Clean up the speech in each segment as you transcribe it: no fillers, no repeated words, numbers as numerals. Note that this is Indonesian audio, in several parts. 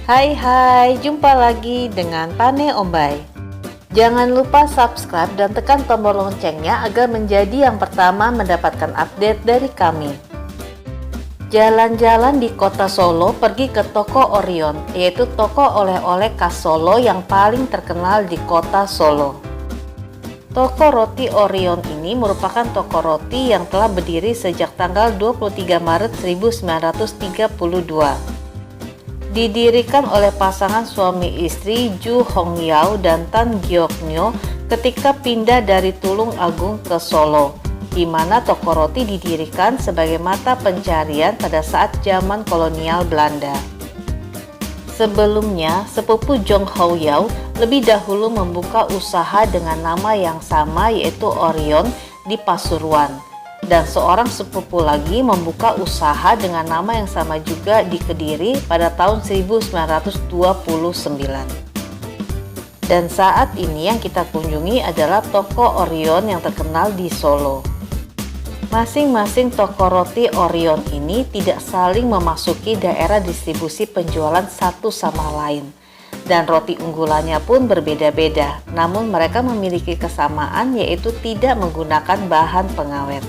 Hai, jumpa lagi dengan Pane Ombay. Jangan lupa subscribe dan tekan tombol loncengnya agar menjadi yang pertama mendapatkan update dari kami. Jalan-jalan di kota Solo, pergi ke toko Orion, yaitu toko oleh-oleh khas Solo yang paling terkenal di kota Solo. Toko roti Orion ini merupakan toko roti yang telah berdiri sejak tanggal 23 Maret 1932. Didirikan oleh pasangan suami istri Ju Hong Yao dan Tan Giok Nyo ketika pindah dari Tulung Agung ke Solo, di mana toko roti didirikan sebagai mata pencarian pada saat zaman kolonial Belanda. Sebelumnya, sepupu Jong Hong Yao lebih dahulu membuka usaha dengan nama yang sama yaitu Orion di Pasuruan. Dan seorang sepupu lagi membuka usaha dengan nama yang sama juga di Kediri pada tahun 1929. Dan saat ini yang kita kunjungi adalah toko Orion yang terkenal di Solo. Masing-masing toko roti Orion ini tidak saling memasuki daerah distribusi penjualan satu sama lain. Dan roti unggulannya pun berbeda-beda, namun mereka memiliki kesamaan yaitu tidak menggunakan bahan pengawet.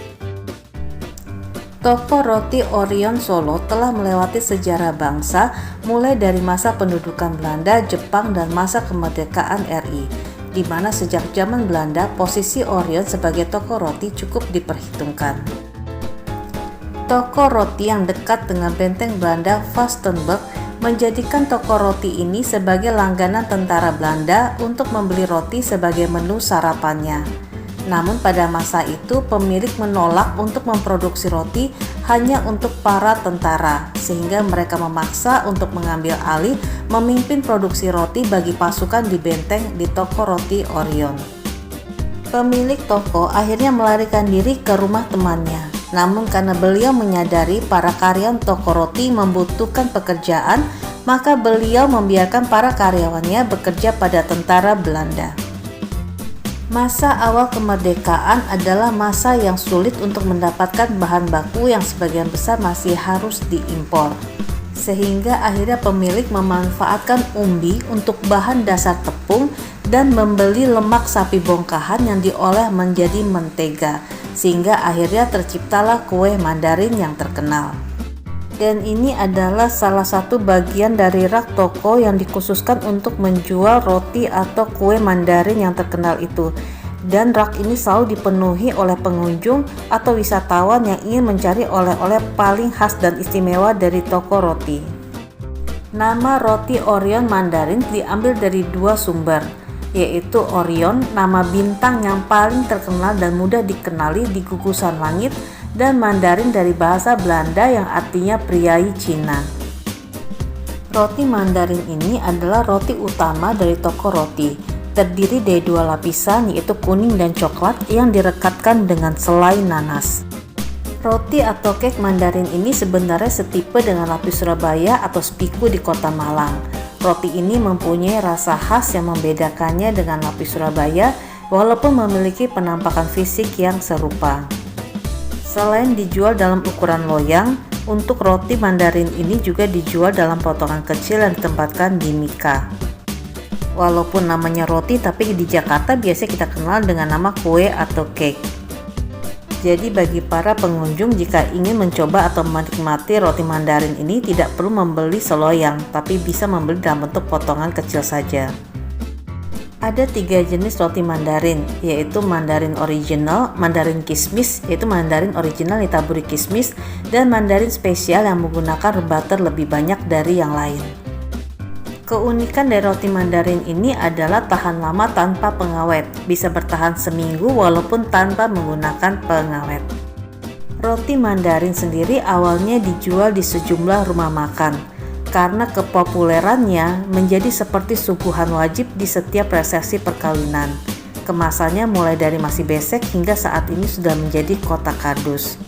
Toko roti Orion Solo telah melewati sejarah bangsa mulai dari masa pendudukan Belanda, Jepang, dan masa kemerdekaan RI, di mana sejak zaman Belanda posisi Orion sebagai toko roti cukup diperhitungkan. Toko roti yang dekat dengan benteng Belanda Vastenburg menjadikan toko roti ini sebagai langganan tentara Belanda untuk membeli roti sebagai menu sarapannya. Namun pada masa itu pemilik menolak untuk memproduksi roti hanya untuk para tentara, sehingga mereka memaksa untuk mengambil alih memimpin produksi roti bagi pasukan di benteng di toko roti Orion. Pemilik toko akhirnya melarikan diri ke rumah temannya. Namun karena beliau menyadari para karyawan toko roti membutuhkan pekerjaan, maka beliau membiarkan para karyawannya bekerja pada tentara Belanda. Masa awal kemerdekaan adalah masa yang sulit untuk mendapatkan bahan baku yang sebagian besar masih harus diimpor. Sehingga akhirnya pemilik memanfaatkan umbi untuk bahan dasar tepung dan membeli lemak sapi bongkahan yang diolah menjadi mentega. Sehingga akhirnya terciptalah kue Mandarin yang terkenal. Dan ini adalah salah satu bagian dari rak toko yang dikhususkan untuk menjual roti atau kue Mandarin yang terkenal itu. Dan rak ini selalu dipenuhi oleh pengunjung atau wisatawan yang ingin mencari oleh-oleh paling khas dan istimewa dari toko roti. Nama roti Orion Mandarin diambil dari dua sumber, yaitu Orion, nama bintang yang paling terkenal dan mudah dikenali di gugusan langit, dan Mandarin dari bahasa Belanda yang artinya priai Cina. Roti Mandarin ini adalah roti utama dari toko roti, terdiri dari dua lapisan yaitu kuning dan coklat yang direkatkan dengan selai nanas. Roti atau cake Mandarin ini sebenarnya setipe dengan lapis Surabaya atau spiku di kota Malang. Roti ini mempunyai rasa khas yang membedakannya dengan lapis Surabaya walaupun memiliki penampakan fisik yang serupa. Selain dijual dalam ukuran loyang, untuk roti Mandarin ini juga dijual dalam potongan kecil yang ditempatkan di mika. Walaupun namanya roti, tapi di Jakarta biasanya kita kenal dengan nama kue atau cake. Jadi bagi para pengunjung jika ingin mencoba atau menikmati roti Mandarin ini tidak perlu membeli seloyang, tapi bisa membeli dalam bentuk potongan kecil saja. Ada 3 jenis roti Mandarin, yaitu Mandarin Original, Mandarin Kismis, yaitu Mandarin Original ditaburi kismis, dan Mandarin Spesial yang menggunakan butter lebih banyak dari yang lain. Keunikan dari roti Mandarin ini adalah tahan lama tanpa pengawet, bisa bertahan seminggu walaupun tanpa menggunakan pengawet. Roti Mandarin sendiri awalnya dijual di sejumlah rumah makan, karena kepopulerannya menjadi seperti suguhan wajib di setiap resepsi perkawinan. Kemasannya mulai dari masih besek hingga saat ini sudah menjadi kotak kardus.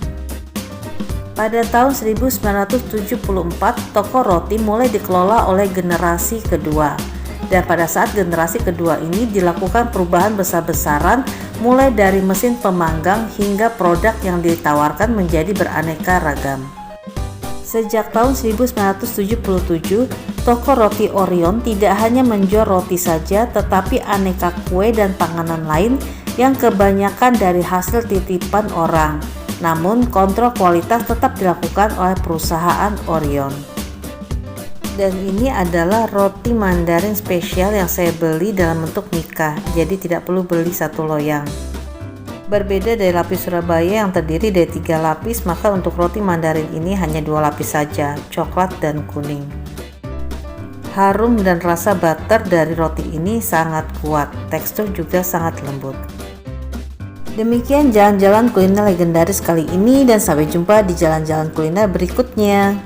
Pada tahun 1974, toko roti mulai dikelola oleh generasi kedua. Dan pada saat generasi kedua ini dilakukan perubahan besar-besaran mulai dari mesin pemanggang hingga produk yang ditawarkan menjadi beraneka ragam. Sejak tahun 1977, toko roti Orion tidak hanya menjual roti saja, tetapi aneka kue dan panganan lain yang kebanyakan dari hasil titipan orang. Namun, kontrol kualitas tetap dilakukan oleh perusahaan Orion. Dan ini adalah roti Mandarin spesial yang saya beli dalam bentuk nikah, jadi tidak perlu beli satu loyang. Berbeda dari lapis Surabaya yang terdiri dari 3 lapis, maka untuk roti Mandarin ini hanya 2 lapis saja, coklat dan kuning. Harum dan rasa butter dari roti ini sangat kuat, tekstur juga sangat lembut. Demikian jalan-jalan kuliner legendaris kali ini, dan sampai jumpa di jalan-jalan kuliner berikutnya.